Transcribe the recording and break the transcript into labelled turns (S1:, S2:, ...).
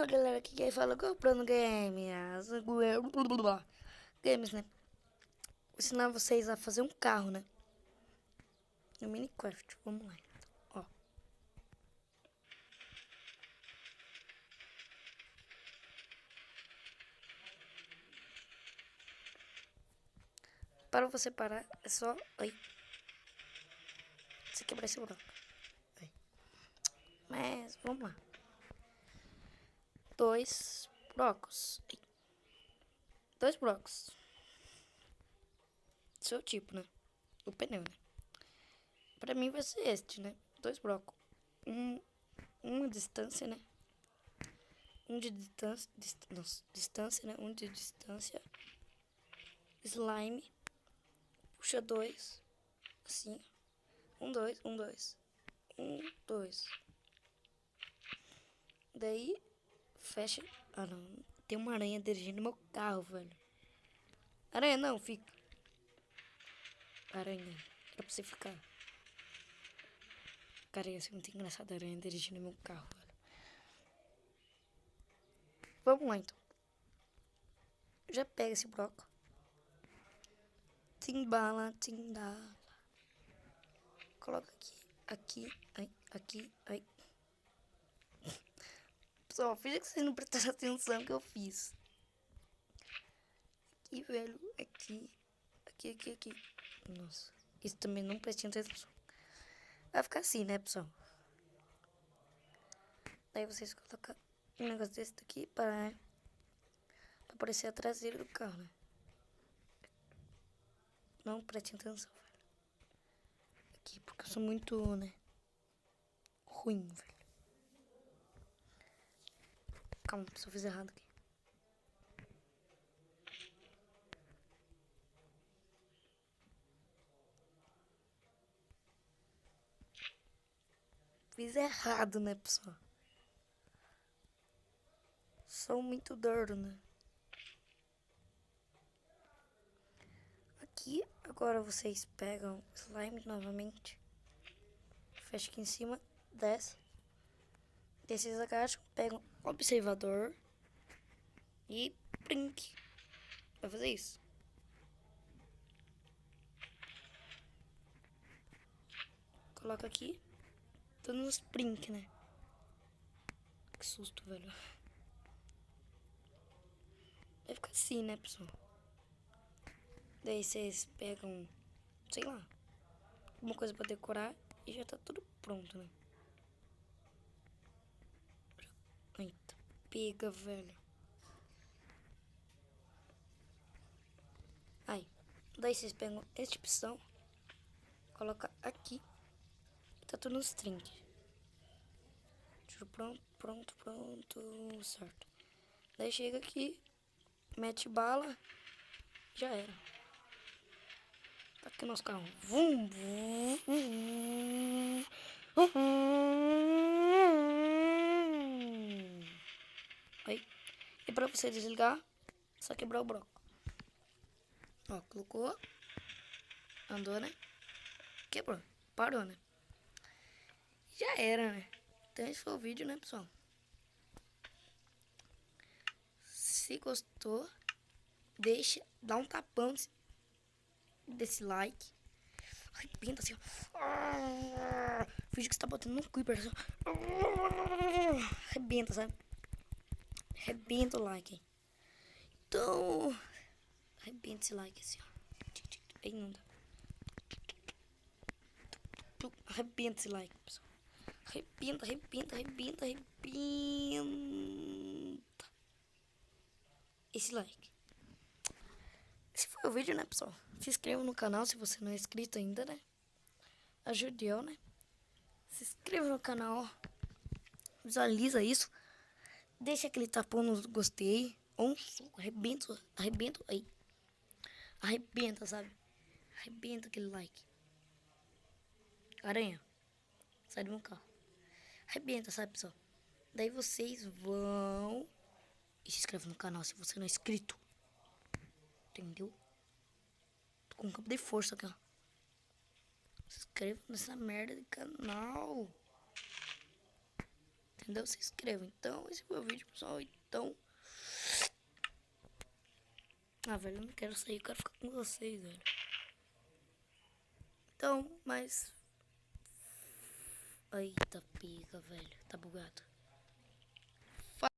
S1: galera, aqui quem fala é o GoPro Games. Games, né? Vou ensinar vocês a fazer um carro, né? No Minecraft, vamos lá. Ó. Para você parar, é só... Aí. Você quebrar esse buraco. Aí. Mas, vamos lá. 2 blocos. Aí. 2 blocos. Seu tipo, né? O pneu, né? Pra mim vai ser este, né? 2 blocos. Uma distância, né? Um de distância, distância, né? Um de distância. Slime. Puxa 2. Assim. 1, 2, 1, 2. 1, 2. Daí, fecha. Ah, não. Tem uma aranha dirigindo meu carro, velho. Aranha, não, fica. Aranha. Era pra você ficar. Cara, ia ser muito engraçado a aranha dirigindo meu carro, velho. Vamos lá, então. Já pega esse bloco. Timbala, tindala. Coloca aqui, aqui, aí, aqui, aí. Pessoal, finge que vocês não prestaram atenção que eu fiz. Aqui, velho, aqui, aqui, aqui, aqui. Nossa, isso também não prestem atenção. Vai ficar assim, né, pessoal? Daí vocês colocam um negócio desse daqui para aparecer a traseira do carro, né? Não prestem atenção, velho. Aqui, porque eu sou muito, né? Ruim, velho. Calma, se eu fiz errado aqui. Fiz errado, né, pessoal? Sou muito doido, né? Aqui, agora vocês pegam slime novamente. Fecha aqui em cima, desce. Daí vocês agacham, pegam o observador e print. Vai fazer isso. Coloca aqui. Tô nos print, né? Que susto, velho. Vai ficar assim, né, pessoal? Daí vocês pegam, sei lá, alguma coisa pra decorar e já tá tudo pronto, né? Eita, pega, velho. Aí, daí vocês pegam este pistão, coloca aqui e tá tudo nos trinques. Pronto, pronto, pronto, certo. Daí chega aqui, mete bala, já era. Tá aqui o nosso carro. Vum, vum, vum, vum, vum. Aí. E pra você desligar, só quebrar o bloco. Ó, colocou. Andou, né? Quebrou. Parou, né? Já era, né? Então esse foi o vídeo, né, pessoal? Se gostou, deixa, dá um tapão desse like. Arrebenta assim, ó. Finge que você tá botando no creeper. Assim, arrebenta, sabe? Arrebenta o like. Então, arrebenta esse like assim, ó. Aí não dá. Arrebenta esse like, pessoal. Arrebenta, arrebenta, arrebenta, arrebenta. Esse like. Esse foi o vídeo, né, pessoal? Se inscreva no canal se você não é inscrito ainda, né? Ajude eu, né? Se inscreva no canal, ó. Visualiza isso. Deixa aquele tapão no gostei. Arrebenta, arrebenta aí. Arrebenta, sabe? Arrebenta aquele like. Aranha, sai do meu carro. Arrebenta, sabe, pessoal? Daí vocês vão e se inscreve no canal se você não é inscrito. Entendeu? Tô com um campo de força aqui, ó. Se inscreva nessa merda de canal. entendeu? Se inscreva. Então, esse foi o vídeo, pessoal. Então... Ah, velho, eu não quero sair, eu quero ficar com vocês, velho. Então, mas... Eita, pica, velho. Tá bugado.